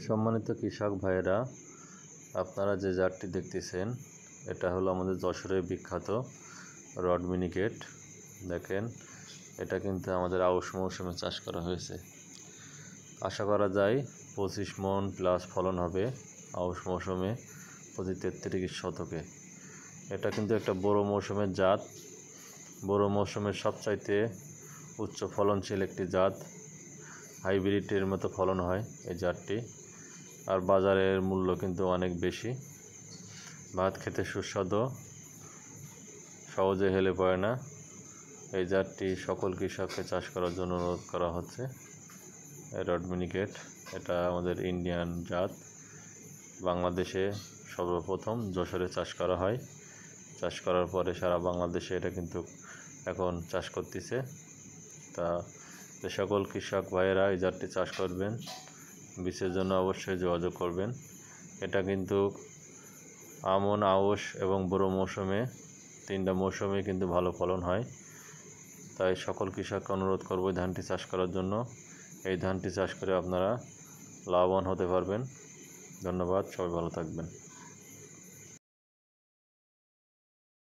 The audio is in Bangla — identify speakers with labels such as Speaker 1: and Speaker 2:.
Speaker 1: সম্মানিত কৃষক ভাইয়েরা, আপনারা যে জাতটি দেখতেছেন এটা হলো আমাদের যশোরের বিখ্যাত রড মিনিকেট। দেখেন, এটা কিন্তু আমাদের আউশ মৌসুমে চাষ করা হয়েছে। আশা করা যায় 25 মণ প্লাস ফলন হবে আউশ মৌসুমে প্রতি 33 শতকে। এটা কিন্তু একটা বড় মৌসুমের জাত, বড় মৌসুমের সবচাইতে উচ্চ ফলনশীল একটি জাত। হাইব্রিডের মতো ফলন হয় এই জাতটি, আর বাজারের মূল্য কিন্তু অনেক বেশি। ভাত খেতে সুস্বাদু, সহজে হেলে পড়ে না। এই জাতটি সকল কৃষককে চাষ করার জন্য অনুরোধ করা হচ্ছে। রড মিনিকেট এটা আমাদের ইন্ডিয়ান জাত। বাংলাদেশে সর্বপ্রথম যশোরে চাষ করা হয়। চাষ করার পরে সারা বাংলাদেশে এটা কিন্তু এখন চাষ করতেছে। তা যে সকল কৃষক ভাইয়েরা এই জাতটি চাষ করবেন, বীজের জন্য অবশ্যই যোগাযোগ করবেন। এটা কিন্তু আমন, আউশ এবং বড় মৌসুমে 3টা মৌসুমে কিন্তু ভালো ফলন হয়। তাই সকল কৃষককে অনুরোধ করব এই ধানটি চাষ করার জন্য। এই ধানটি চাষ করে আপনারা লাভবান হতে পারবেন। ধন্যবাদ, সবাই ভালো থাকবেন।